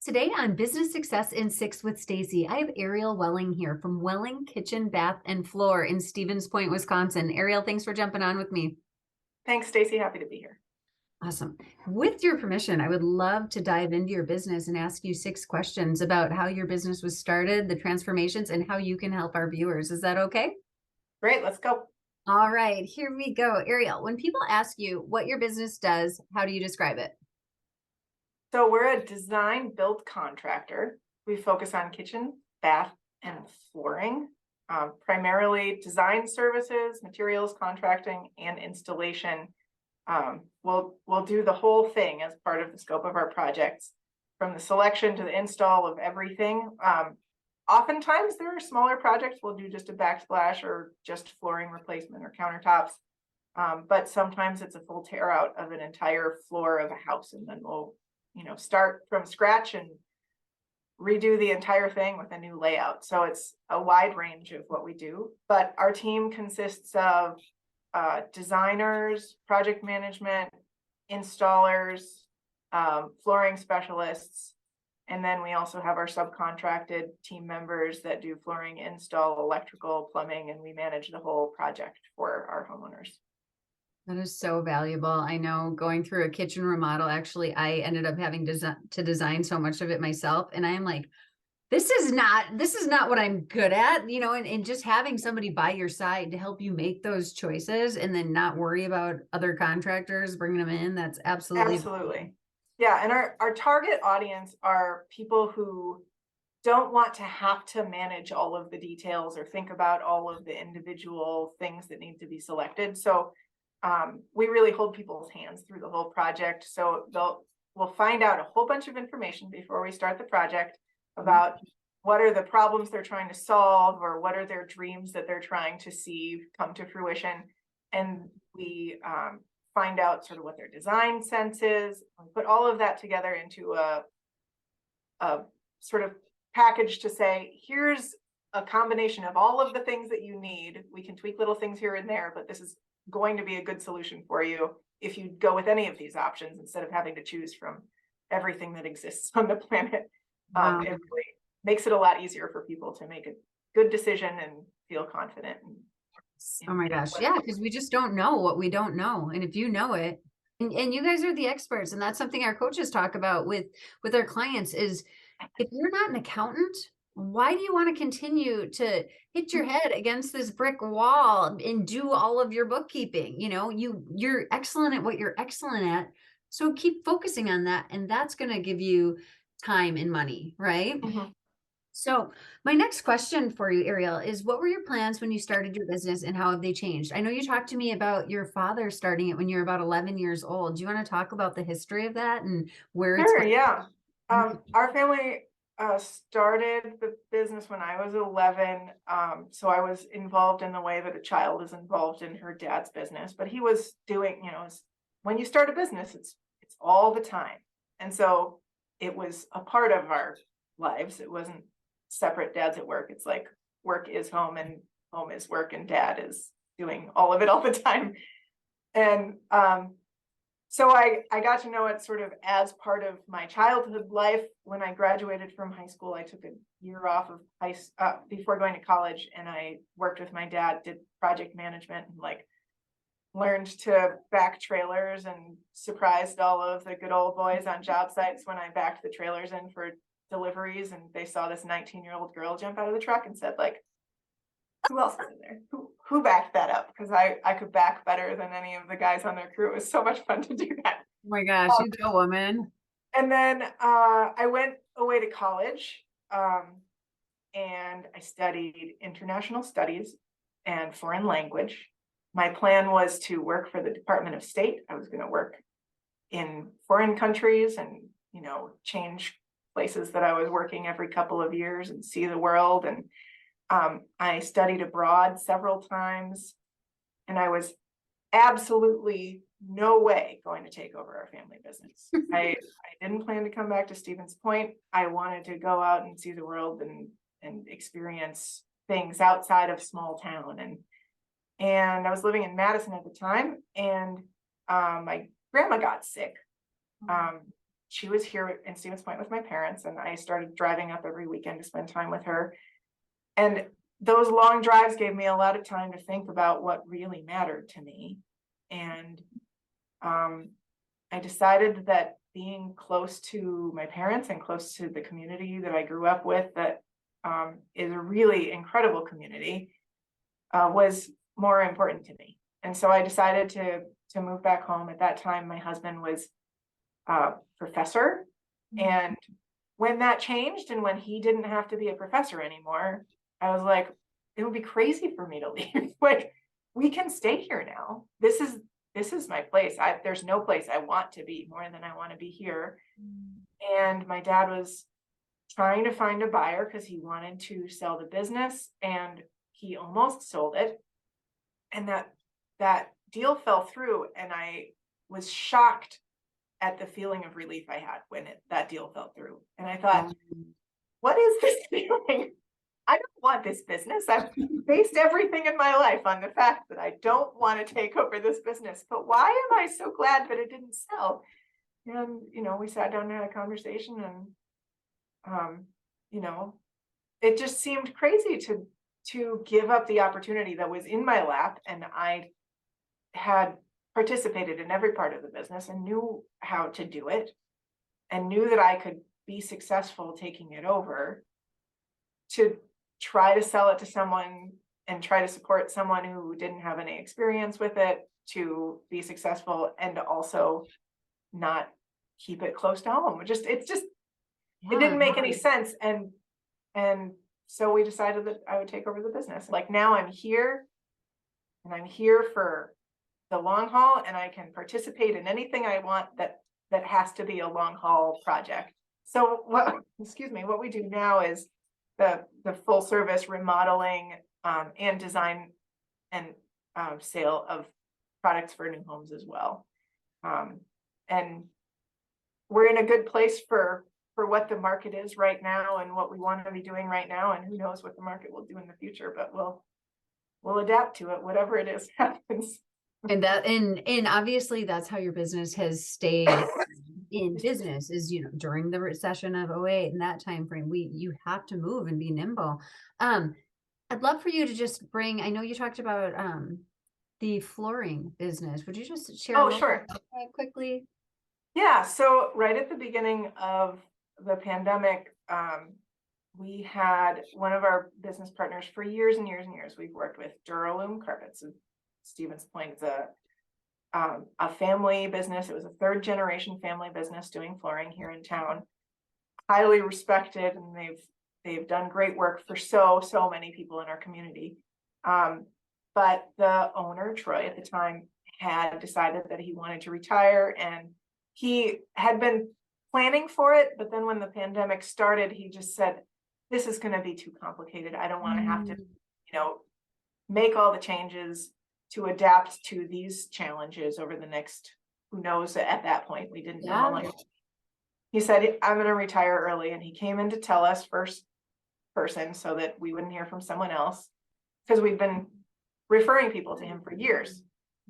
Today on Business Success in Six with Stacie, I have Ariel Welling here from Welling Kitchen, Bath, and Floor in Stevens Point, Wisconsin. Ariel, thanks for jumping on with me. Thanks, Stacie. Happy to be here. Awesome. With your permission, I would love to dive into your business and ask you 6 questions about how your business was started, the transformations, and how you can help our viewers. Is that okay? Great, let's go. All right, here we go. Ariel, when people ask you what your business does, how do you describe it? So we're a design build contractor. We focus on kitchen, bath, and flooring, primarily design services, materials contracting, and installation. We'll do the whole thing as part of the scope of our projects, from the selection to the install of everything. Oftentimes there are smaller projects. We'll do just a backsplash or just flooring replacement or countertops. But sometimes it's a full tear out of an entire floor of a house, and then we'll start from scratch and redo the entire thing with a new layout. So it's a wide range of what we do, but our team consists of designers, project management, installers, flooring specialists, and then we also have our subcontracted team members that do flooring install, electrical, plumbing, and we manage the whole project for our homeowners. That is so valuable. I know going through a kitchen remodel, actually, I ended up having to design so much of it myself. And I am like, this is not what I'm good at, and just having somebody by your side to help you make those choices and then not worry about other contractors bringing them in. That's Absolutely. Yeah. And our target audience are people who don't want to have to manage all of the details or think about all of the individual things that need to be selected. So we really hold people's hands through the whole project. So we'll find out a whole bunch of information before we start the project about what are the problems they're trying to solve, or what are their dreams that they're trying to see come to fruition. And we find out sort of what their design sense is. We put all of that together into a sort of package to say, here's a combination of all of the things that you need. We can tweak little things here and there, but this is going to be a good solution for you if you go with any of these options instead of having to choose from everything that exists on the planet. It really makes it a lot easier for people to make a good decision and feel confident. Oh my gosh. Yeah, because we just don't know what we don't know. And if you know it, and you guys are the experts, and that's something our coaches talk about with our clients is, if you're not an accountant, why do you want to continue to hit your head against this brick wall and do all of your bookkeeping? You're excellent at what you're excellent at. So keep focusing on that. And that's going to give you time and money, right? Mm-hmm. So my next question for you, Ariel, is what were your plans when you started your business and how have they changed? I know you talked to me about your father starting it when you were about 11 years old. Do you want to talk about the history of that and where it's Sure, yeah. Our family started the business when I was 11. So I was involved in the way that a child is involved in her dad's business, but he was doing, when you start a business, it's all the time. And so it was a part of our lives. It wasn't separate. Dad's at work. It's like work is home and home is work, and dad is doing all of it all the time. And so I got to know it sort of as part of my childhood life. When I graduated from high school, I took a year off of before going to college, and I worked with my dad, did project management, and learned to back trailers, and surprised all of the good old boys on job sites when I backed the trailers in for deliveries, and they saw this 19-year-old girl jump out of the truck and said, who else is in there? Who backed that up? Because I could back better than any of the guys on their crew. It was so much fun to do that. Oh my gosh, you go, woman. And then I went away to college, and I studied international studies and foreign language. My plan was to work for the Department of State. I was going to work in foreign countries and, change places that I was working every couple of years and see the world. And I studied abroad several times, and I was absolutely no way going to take over our family business. I didn't plan to come back to Stevens Point. I wanted to go out and see the world and experience things outside of small town. And I was living in Madison at the time, and my grandma got sick. she was here in Stevens Point with my parents, and I started driving up every weekend to spend time with her. And those long drives gave me a lot of time to think about what really mattered to me. And I decided that being close to my parents and close to the community that I grew up with, that is a really incredible community, was more important to me. And so I decided to move back home. At that time, my husband was a professor. And when that changed and when he didn't have to be a professor anymore, I was like, it would be crazy for me to leave. Like, we can stay here now. This is my place. There's no place I want to be more than I want to be here. And my dad was trying to find a buyer because he wanted to sell the business, and he almost sold it. And that deal fell through, and I was shocked at the feeling of relief I had when that deal fell through. And I thought, what is this feeling? I don't want this business. I've based everything in my life on the fact that I don't want to take over this business. But why am I so glad that it didn't sell? And, we sat down and had a conversation, and, it just seemed crazy to give up the opportunity that was in my lap. And I had participated in every part of the business and knew how to do it, and knew that I could be successful taking it over, to try to sell it to someone and try to support someone who didn't have any experience with it, to be successful and also not keep it close to home. It didn't make any sense. And so we decided that I would take over the business. Like, now I'm here, and I'm here for the long haul, and I can participate in anything I want that has to be a long haul project. So what we do now is the full service remodeling and design and sale of products for new homes as well. And we're in a good place for what the market is right now and what we want to be doing right now. And who knows what the market will do in the future, but we'll adapt to it, whatever it is happens. And obviously that's how your business has stayed in business, is, during the recession of 2008 and that time frame, you have to move and be nimble. I'd love for you to just bring, I know you talked about the flooring business. Would you just share a little sure. about that quickly? Yeah, so right at the beginning of the pandemic, we had one of our business partners for years and years and years. We've worked with Duraloom Carpets. Stevens Point is a family business. It was a third generation family business doing flooring here in town. Highly respected, and they've done great work for so many people in our community. But the owner, Troy, at the time, had decided that he wanted to retire, and he had been planning for it. But then when the pandemic started, he just said, this is going to be too complicated. I don't want to have to, make all the changes to adapt to these challenges over the next, who knows, at that point, we didn't know how long. He said, I'm going to retire early. And he came in to tell us first person so that we wouldn't hear from someone else, because we've been referring people to him for years.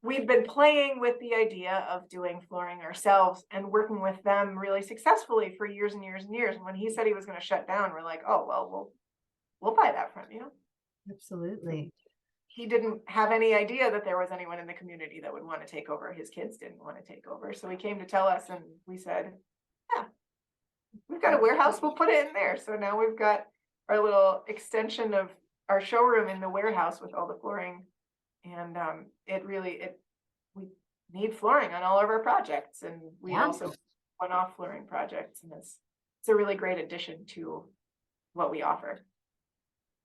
We've been playing with the idea of doing flooring ourselves and working with them really successfully for years and years and years. And when he said he was going to shut down, we're like, oh, well, we'll buy that from you. Absolutely. He didn't have any idea that there was anyone in the community that would want to take over. His kids didn't want to take over. So he came to tell us, and we said, yeah, we've got a warehouse, we'll put it in there. So now we've got our little extension of our showroom in the warehouse with all the flooring. And we need flooring on all of our projects. And we also one-off flooring projects. And it's a really great addition to what we offer.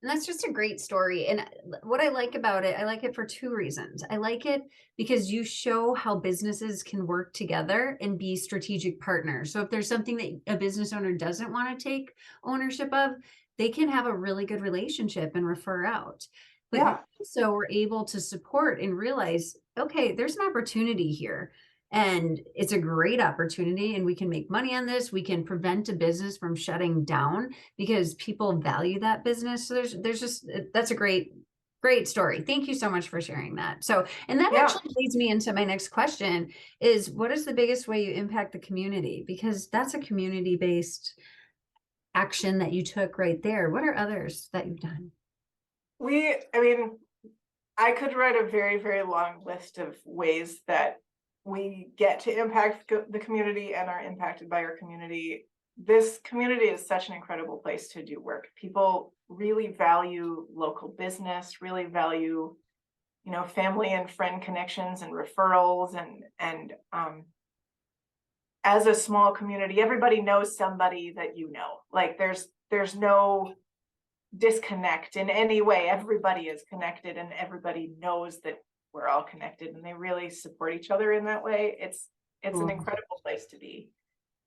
And that's just a great story. And what I like about it, I like it for two reasons. I like it because you show how businesses can work together and be strategic partners. So if there's something that a business owner doesn't want to take ownership of, they can have a really good relationship and refer out. But so we're able to support and realize, okay, there's an opportunity here. And it's a great opportunity, and we can make money on this. We can prevent a business from shutting down because people value that business. So there's just, that's a great Great story. Thank you so much for sharing that. So, and that Yeah. actually leads me into my next question is what is the biggest way you impact the community? Because that's a community-based action that you took right there. What are others that you've done? I mean, I could write a very, very long list of ways that we get to impact the community and are impacted by our community. This community is such an incredible place to do work. People really value local business, really value, family and friend connections and referrals and as a small community, everybody knows somebody that Like there's no disconnect in any way. Everybody is connected and everybody knows that we're all connected and they really support each other in that way. It's an Cool. incredible place to be.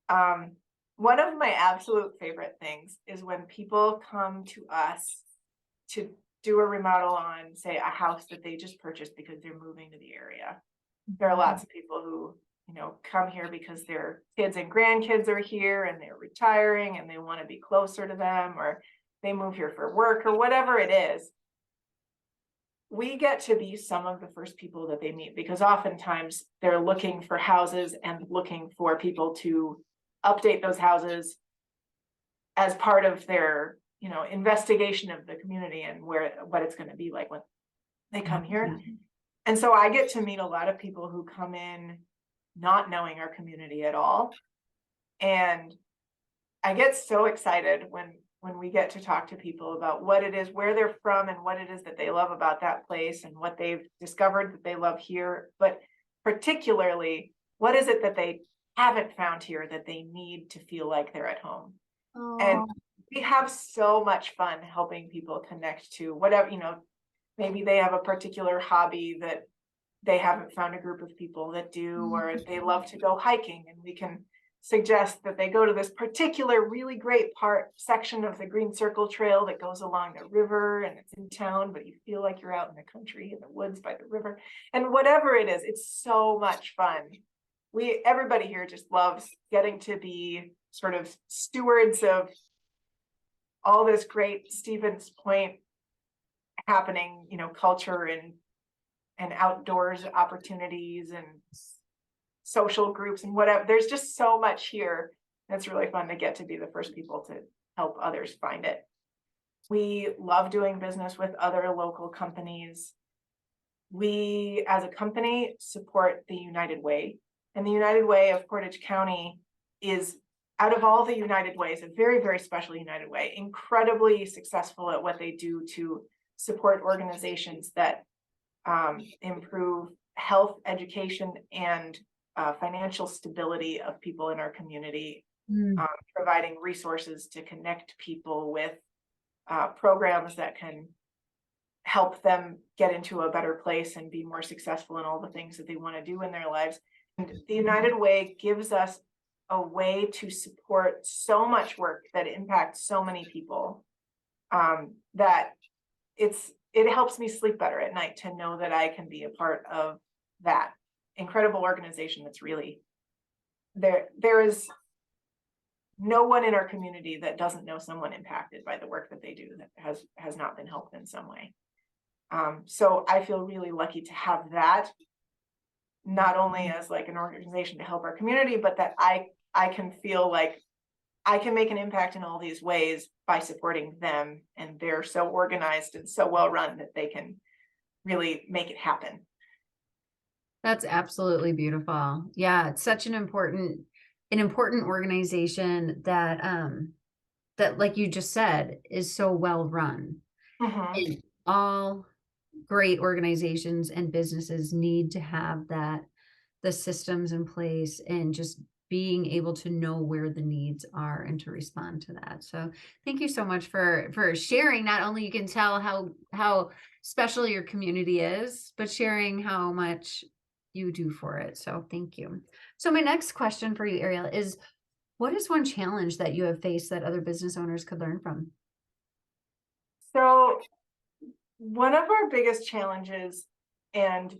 Um, One of my absolute favorite things is when people come to us to do a remodel on, say, a house that they just purchased because they're moving to the area. There are lots of people who, come here because their kids and grandkids are here and they're retiring and they want to be closer to them, or they move here for work or whatever it is. We get to be some of the first people that they meet because oftentimes they're looking for houses and looking for people to update those houses as part of their, investigation of the community and what it's going to be like when they come here. And so I get to meet a lot of people who come in not knowing our community at all. And I get so excited when we get to talk to people about what it is, where they're from and what it is that they love about that place and what they've discovered that they love here. But particularly, what is it that they haven't found here that they need to feel like they're at home? And we have so much fun helping people connect to whatever, maybe they have a particular hobby that they haven't found a group of people that do, or they love to go hiking, and we can suggest that they go to this particular really great section of the Green Circle Trail that goes along the river and it's in town, but you feel like you're out in the country in the woods by the river. And whatever it is, it's so much fun. Everybody here just loves getting to be sort of stewards of all this great Stevens Point happening, culture and outdoors opportunities and social groups and whatever. There's just so much here. It's really fun to get to be the first people to help others find it. We love doing business with other local companies. We, as a company, support the United Way. And the United Way of Portage County is, out of all the United Ways, a very, very special United Way, incredibly successful at what they do to support organizations that improve health, education, and financial stability of people in our community, providing resources to connect people with programs that can help them get into a better place and be more successful in all the things that they want to do in their lives. And the United Way gives us a way to support so much work that impacts so many people, that it helps me sleep better at night to know that I can be a part of that incredible organization that's really there. There is no one in our community that doesn't know someone impacted by the work that they do that has not been helped in some way. So I feel really lucky to have that, not only as like an organization to help our community, but that I can feel like I can make an impact in all these ways by supporting them, and they're so organized and so well run that they can really make it happen. That's absolutely beautiful. Yeah, it's such an important organization that that, like you just said, is so well run. And all great organizations and businesses need to have the systems in place and just being able to know where the needs are and to respond to that. So thank you so much for sharing. Not only you can tell how special your community is, but sharing how much you do for it. So thank you. So my next question for you, Ariel, is what is one challenge that you have faced that other business owners could learn from? So one of our biggest challenges and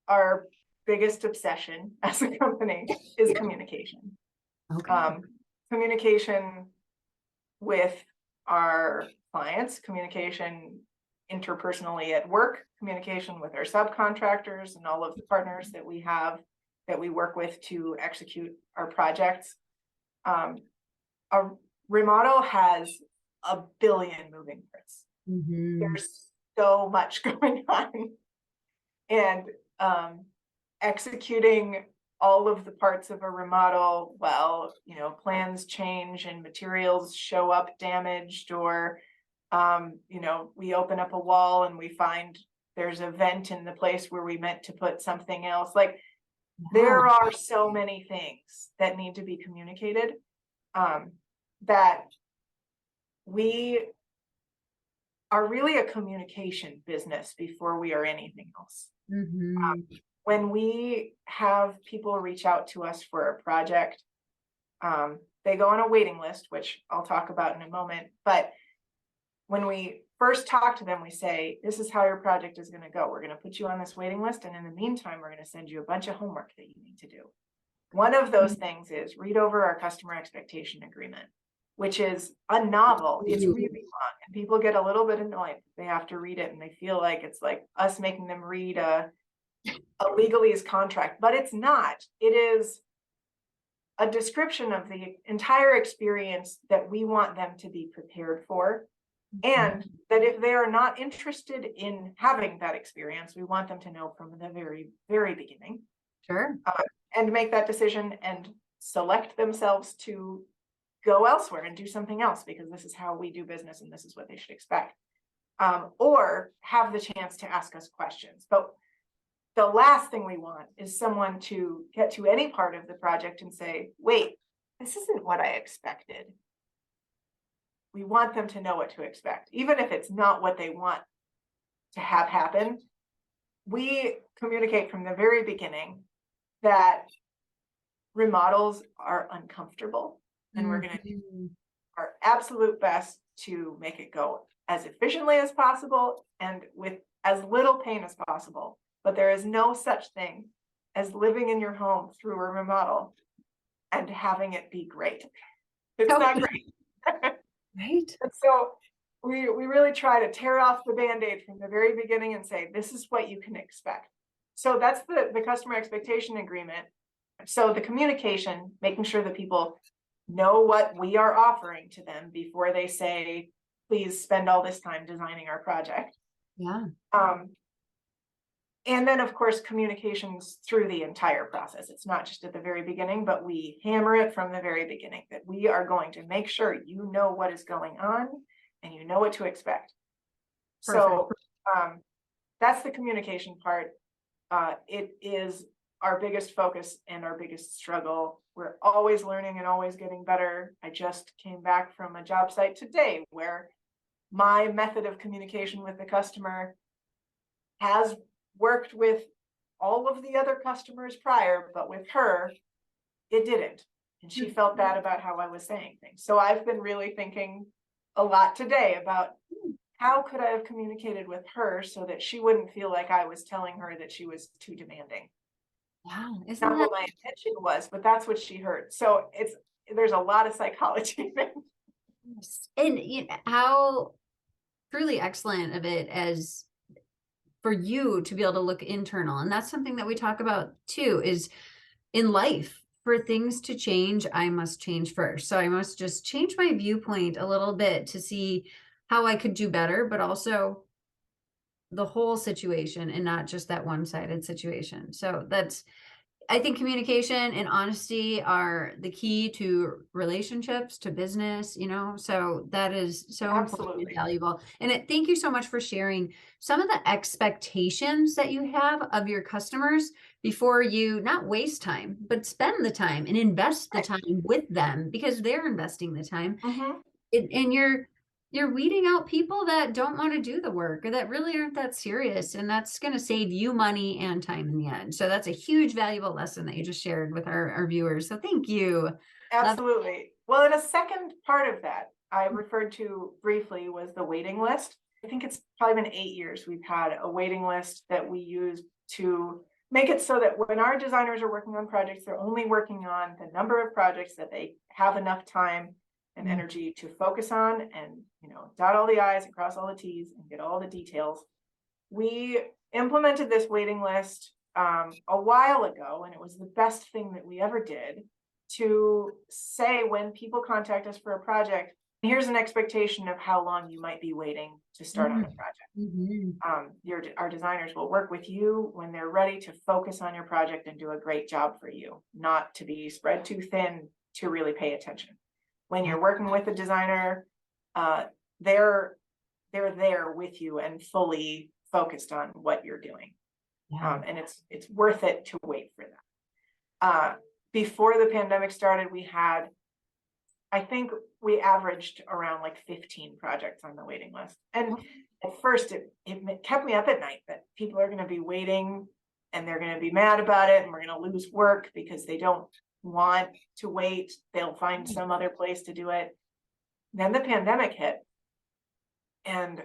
our biggest obsession as a company is communication. Okay. Communication with our clients, communication interpersonally at work, communication with our subcontractors and all of the partners that we have, that we work with to execute our projects. A remodel has a billion moving parts. Mhm. There's so much going on. And executing all of the parts of a remodel, well, you know, plans change and materials show up damaged, or you know, we open up a wall and we find there's a vent in the place where we meant to put something else. Like, there are so many things that need to be communicated, that we are really a communication business before we are anything else. Mhm. When we have people reach out to us for a project, they go on a waiting list, which I'll talk about in a moment. But when we first talk to them, we say, this is how your project is going to go. We're going to put you on this waiting list. And in the meantime, we're going to send you a bunch of homework that you need to do. One of those things is read over our customer expectation agreement, which is a novel. It's really long, and people get a little bit annoyed. They have to read it and they feel like it's like us making them read a legalese contract, but it's not. It is a description of the entire experience that we want them to be prepared for. And that if they are not interested in having that experience, we want them to know from the very, very beginning. Sure. And make that decision and select themselves to go elsewhere and do something else, because this is how we do business and this is what they should expect. Or have the chance to ask us questions. But the last thing we want is someone to get to any part of the project and say, wait, this isn't what I expected. We want them to know what to expect, even if it's not what they want to have happen. We communicate from the very beginning that remodels are uncomfortable, and we're going to do our absolute best to make it go as efficiently as possible and with as little pain as possible. But there is no such thing as living in your home through a remodel and having it be great. It's not great. Right. And so we really try to tear off the Band-Aid from the very beginning and say, this is what you can expect. So that's the customer expectation agreement. So the communication, making sure that people know what we are offering to them before they say, please spend all this time designing our project. Yeah. And then, of course, communications through the entire process. It's not just at the very beginning, but we hammer it from the very beginning that we are going to make sure you know what is going on and you know what to expect. So that's the communication part. It is our biggest focus and our biggest struggle. We're always learning and always getting better. I just came back from a job site today where my method of communication with the customer has worked with all of the other customers prior, but with her, it didn't. And she felt bad about how I was saying things. So I've been really thinking a lot today about how could I have communicated with her so that she wouldn't feel like I was telling her that she was too demanding. Wow. Isn't Not that what my intention was, but that's what she heard. So there's a lot of psychology. and how truly excellent of it as for you to be able to look internal. And that's something that we talk about too, is in life, for things to change, I must change first. So I must just change my viewpoint a little bit to see how I could do better, but also the whole situation and not just that one-sided situation. So I think communication and honesty are the key to relationships, to business, so that is so important and valuable. And thank you so much for sharing some of the expectations that you have of your customers before you not waste time, but spend the time and invest the time with them, because they're investing the time. And you're weeding out people that don't want to do the work or that really aren't that serious. And that's going to save you money and time in the end. So that's a huge, valuable lesson that you just shared with our viewers. So thank you. Absolutely. Well, and a second part of that I referred to briefly was the waiting list. I think it's probably been 8 years we've had a waiting list that we use to make it so that when our designers are working on projects, they're only working on the number of projects that they have enough time and energy to focus on and, dot all the I's and cross all the T's and get all the details. We implemented this waiting list a while ago, and it was the best thing that we ever did to say when people contact us for a project, here's an expectation of how long you might be waiting to start on a project. Our designers will work with you when they're ready to focus on your project and do a great job for you, not to be spread too thin to really pay attention. When you're working with a designer, they're there with you and fully focused on what you're doing. And it's worth it to wait for that. Before the pandemic started, I think we averaged around like 15 projects on the waiting list. And at first it kept me up at night that people are going to be waiting and they're going to be mad about it and we're going to lose work because they don't want to wait. They'll find some other place to do it. Then the pandemic hit and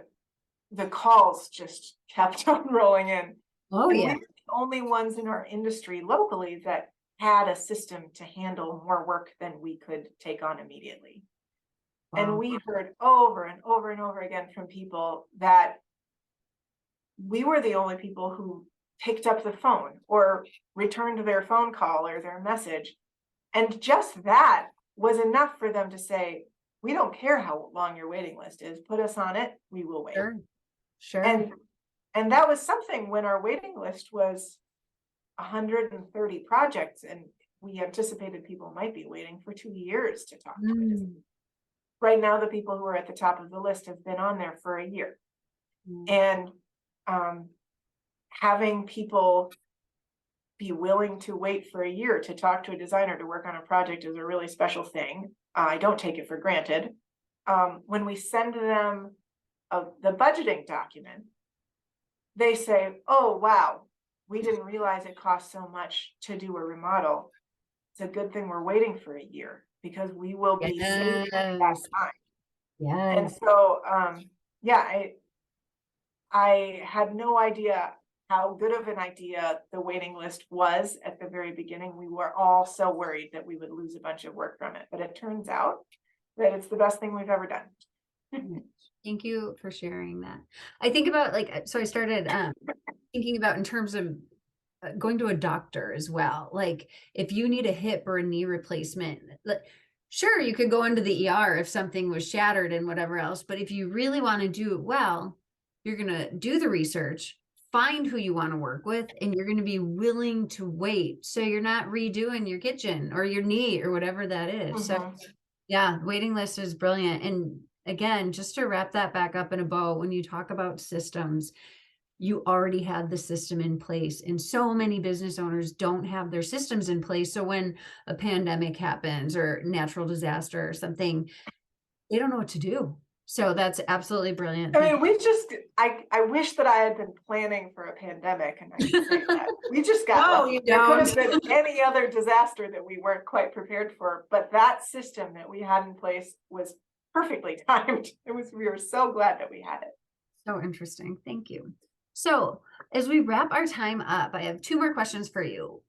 the calls just kept on rolling in. Oh, and yeah. we were the only ones in our industry locally that had a system to handle more work than we could take on immediately. Wow. And we heard over and over and over again from people that we were the only people who picked up the phone or returned their phone call or their message. And just that was enough for them to say, we don't care how long your waiting list is, put us on it, we will wait. Sure. And that was something when our waiting list was 130 projects and we anticipated people might be waiting for 2 years to talk to us. Right now, the people who are at the top of the list have been on there for a year. And having people be willing to wait for a year to talk to a designer to work on a project is a really special thing. I don't take it for granted. When we send them the budgeting document, they say, oh, wow, we didn't realize it cost so much to do a remodel. It's a good thing we're waiting for a year because we will be saving that time. And so, I had no idea how good of an idea the waiting list was at the very beginning. We were all so worried that we would lose a bunch of work from it, but it turns out that it's the best thing we've ever done. Thank you for sharing that. I think about so I started thinking about in terms of going to a doctor as well. Like if you need a hip or a knee replacement, sure, you could go into the ER if something was shattered and whatever else. But if you really want to do it well, you're going to do the research, find who you want to work with, and you're going to be willing to wait. So you're not redoing your kitchen or your knee or whatever that is. So yeah, waiting list is brilliant. And again, just to wrap that back up in a bow, when you talk about systems, you already had the system in place, and so many business owners don't have their systems in place. So when a pandemic happens or natural disaster or something, they don't know what to do. So that's absolutely brilliant. I mean, I wish that I had been planning for a pandemic, and I can say that. We just got lucky. There could have been any other disaster that we weren't quite prepared for, but that system that we had in place was perfectly timed. We were so glad that we had it. So interesting. Thank you. So as we wrap our time up, I have 2 more questions for you.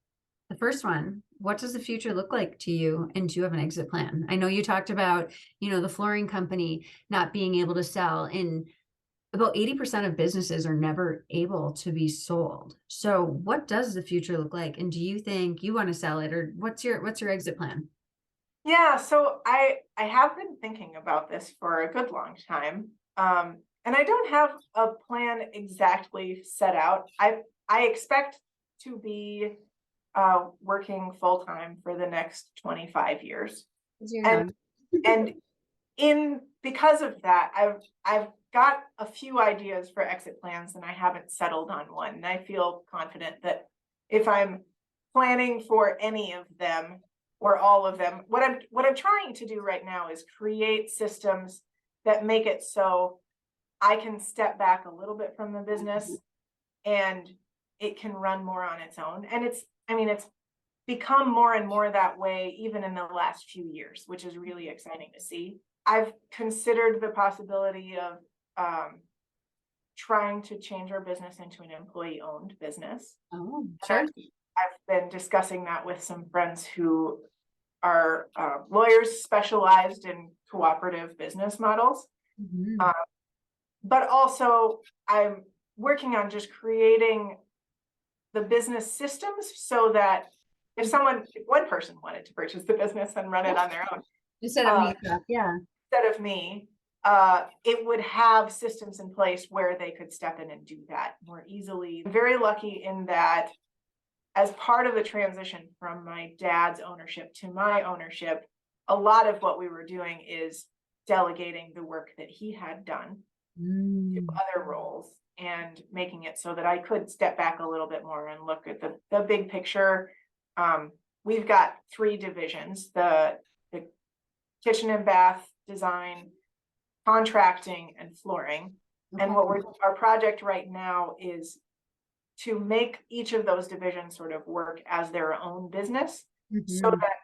The first one, what does the future look like to you? And do you have an exit plan? I know you talked about, the flooring company not being able to sell, and about 80% of businesses are never able to be sold. So what does the future look like? And do you think you want to sell it, or what's your exit plan? Yeah, so I have been thinking about this for a good long time. And I don't have a plan exactly set out. I expect to be working full-time for the next 25 years. And because of that, I've got a few ideas for exit plans and I haven't settled on one. And I feel confident that if I'm planning for any of them or all of them, what I'm trying to do right now is create systems that make it so I can step back a little bit from the business and it can run more on its own. And it's become more and more that way even in the last few years, which is really exciting to see. I've considered the possibility of trying to change our business into an employee-owned business. Oh, sure. I've been discussing that with some friends who our lawyers specialized in cooperative business models. Mhm. But also I'm working on just creating the business systems so that if one person wanted to purchase the business and run it on their own, Instead of me, yeah. instead of me, it would have systems in place where they could step in and do that more easily. I'm very lucky in that as part of the transition from my dad's ownership to my ownership, a lot of what we were doing is delegating the work that he had done to other roles and making it so that I could step back a little bit more and look at the big picture. We've got 3 divisions: the kitchen and bath design, contracting, and flooring. And our project right now is to make each of those divisions sort of work as their own business, so that,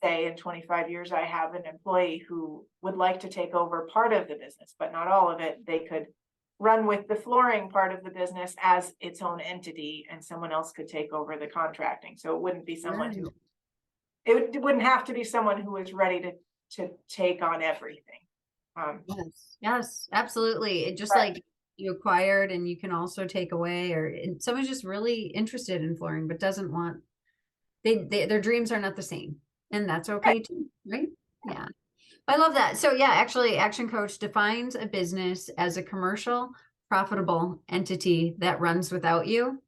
say, in 25 years, I have an employee who would like to take over part of the business, but not all of it. They could run with the flooring part of the business as its own entity, and someone else could take over the contracting. So it wouldn't be someone who, it wouldn't have to be someone who is ready to take on everything. Yes, absolutely. It just like you acquired and you can also take away, or someone's just really interested in flooring but doesn't want, their dreams are not the same, and that's okay too, right? Yeah, I love that. So yeah, actually, Action Coach defines a business as a commercial, profitable entity that runs without you.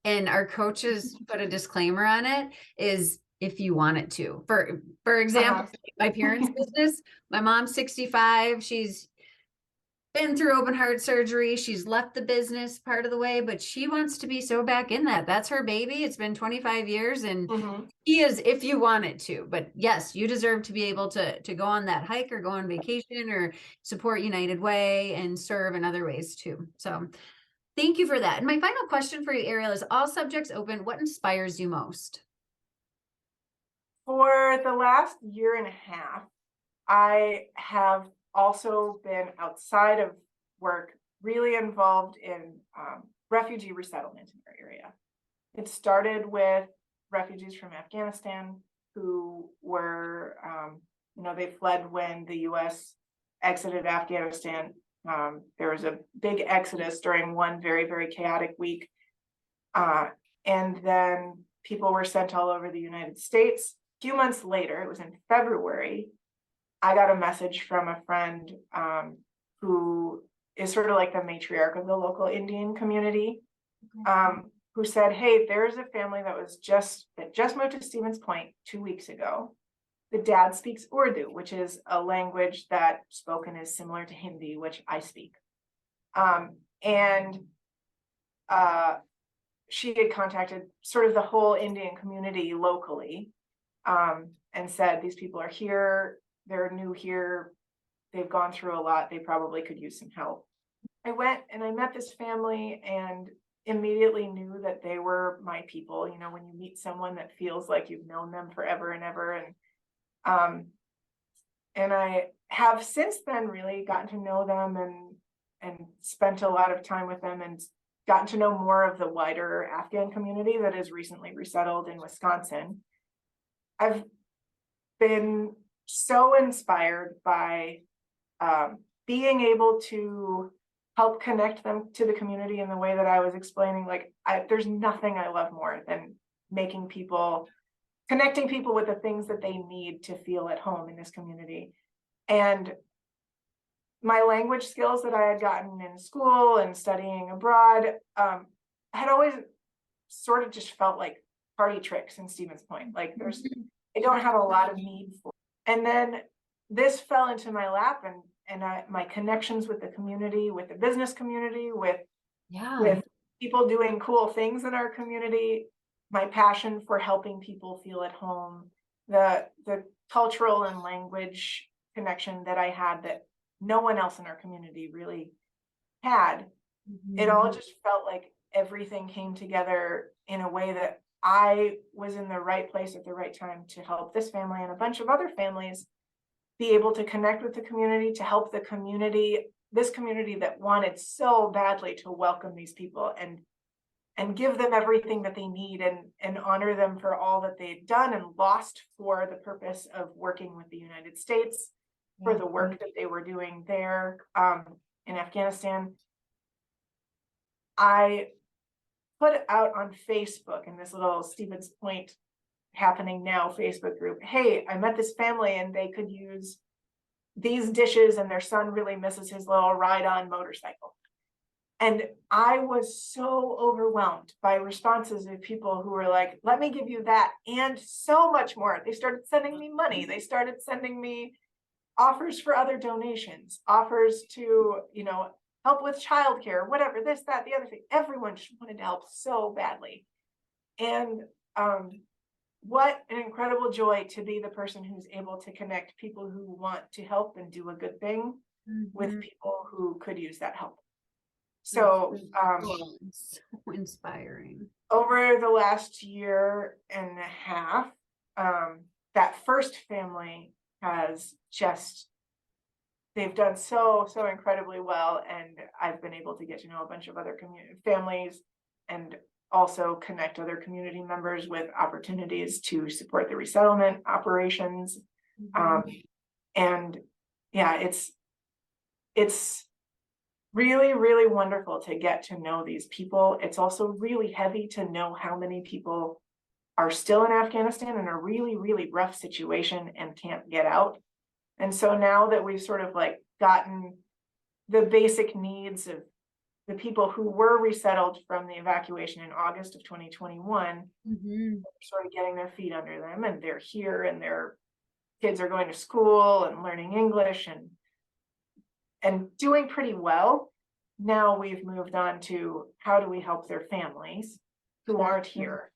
And our coaches put a disclaimer on it, is if you want it to. For example, my parents' business, my mom's 65. She's been through open heart surgery. She's left the business part of the way, but she wants to be so back in that. That's her baby. It's been 25 years, and he is, if you want it to. But yes, you deserve to be able to go on that hike or go on vacation or support United Way and serve in other ways too. So thank you for that. And my final question for you, Ariel, is all subjects open. What inspires you most? For the last year and a half, I have also been, outside of work, really involved in refugee resettlement in our area. It started with refugees from Afghanistan who were, they fled when the US exited Afghanistan. There was a big exodus during one very, very chaotic week. And then people were sent all over the United States. A few months later, it was in February, I got a message from a friend who is sort of like the matriarch of the local Indian community, who said, hey, there's a family that just moved to Stevens Point 2 weeks ago. The dad speaks Urdu, which is a language that spoken is similar to Hindi, which I speak. And she had contacted sort of the whole Indian community locally, and said, these people are here, they're new here, they've gone through a lot, they probably could use some help. I went and I met this family and immediately knew that they were my people. You know, when you meet someone that feels like you've known them forever and ever. And I have since then really gotten to know them and spent a lot of time with them and gotten to know more of the wider Afghan community that is recently resettled in Wisconsin. I've been so inspired by being able to help connect them to the community in the way that I was explaining. Like, there's nothing I love more than connecting people with the things that they need to feel at home in this community. And my language skills that I had gotten in school and studying abroad had always sort of just felt like party tricks in Stevens Point. Like, I don't have a lot of need for. And then this fell into my lap, and my connections with the community, with the business community, with people doing cool things in our community, my passion for helping people feel at home, the cultural and language connection that I had that no one else in our community really had. It all just felt like everything came together in a way that I was in the right place at the right time to help this family and a bunch of other families be able to connect with the community, to help the community, this community that wanted so badly to welcome these people and and give them everything that they need, and honor them for all that they've done and lost for the purpose of working with the United States, for the work that they were doing there in Afghanistan. I put out on Facebook in this little Stevens Point Happening Now Facebook group, hey, I met this family and they could use these dishes and their son really misses his little ride-on motorcycle. And I was so overwhelmed by responses of people who were like, let me give you that and so much more. They started sending me money. They started sending me offers for other donations, offers to, you know, help with childcare, whatever, this, that, the other thing. Everyone just wanted to help so badly. And what an incredible joy to be the person who's able to connect people who want to help and do a good thing with people who could use that help. So so inspiring. over the last year and a half, that first family has just, they've done so incredibly well, and I've been able to get to know a bunch of other families and also connect other community members with opportunities to support the resettlement operations. And yeah, it's really, really wonderful to get to know these people. It's also really heavy to know how many people are still in Afghanistan in a really, really rough situation and can't get out. And so now that we've sort of like gotten the basic needs of the people who were resettled from the evacuation in August of 2021, sort of getting their feet under them, and they're here and their kids are going to school and learning English and doing pretty well. Now we've moved on to how do we help their families who aren't here.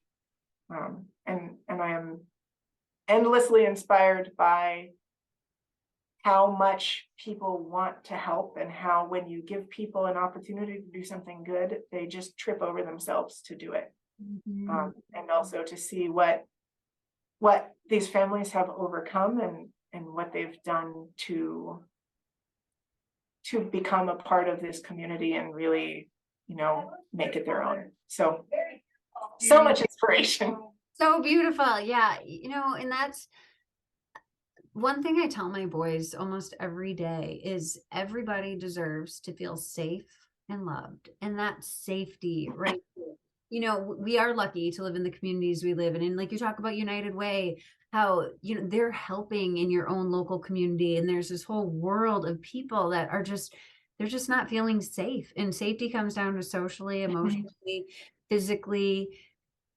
And I am endlessly inspired by how much people want to help, and how when you give people an opportunity to do something good, they just trip over themselves to do it. And also to see what these families have overcome and what they've done to become a part of this community and really, you know, make it their own. So much inspiration. So beautiful. Yeah. You know, and that's one thing I tell my boys almost every day is everybody deserves to feel safe and loved. And that safety, right? You know, we are lucky to live in the communities we live in. And like you talk about United Way, how, you know, they're helping in your own local community. And there's this whole world of people that are just, they're just not feeling safe. And safety comes down to socially, emotionally, physically,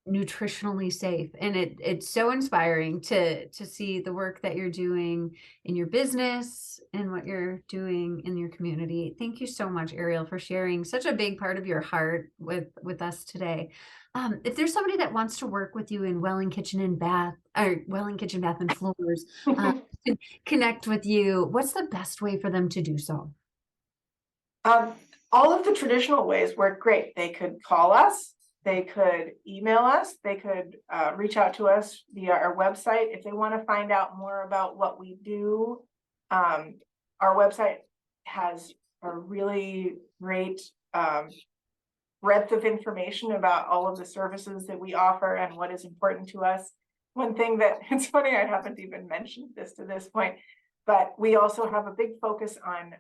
nutritionally safe. And it's so inspiring to see the work that you're doing in your business and what you're doing in your community. Thank you so much, Ariel, for sharing such a big part of your heart with us today. If there's somebody that wants to work with you in Welling Kitchen Bath and Floors, connect with you, what's the best way for them to do so? All of the traditional ways work great. They could call us, they could email us, they could reach out to us via our website. If they want to find out more about what we do, our website has a really great breadth of information about all of the services that we offer and what is important to us. One thing that, it's funny, I haven't even mentioned this to this point, but we also have a big focus on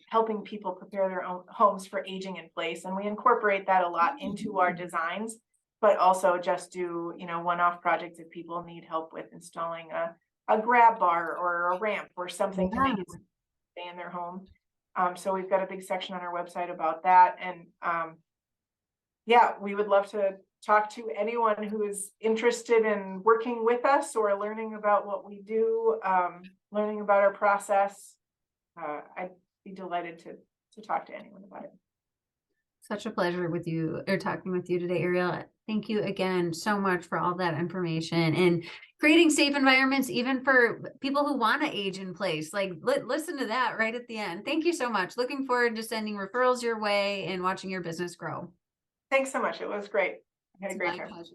helping people prepare their own homes for aging in place. And we incorporate that a lot into our designs, but also just do, you know, one-off projects if people need help with installing a grab bar or a ramp or something to make it stay in their home. So we've got a big section on our website about that. And yeah, we would love to talk to anyone who is interested in working with us or learning about what we do, learning about our process. I'd be delighted to talk to anyone about it. Such a pleasure with you or talking with you today, Ariel. Thank you again so much for all that information and creating safe environments, even for people who want to age in place. Like, listen to that right at the end. Thank you so much. Looking forward to sending referrals your way and watching your business grow. Thanks so much. It was great. I had a great time. Pleasure.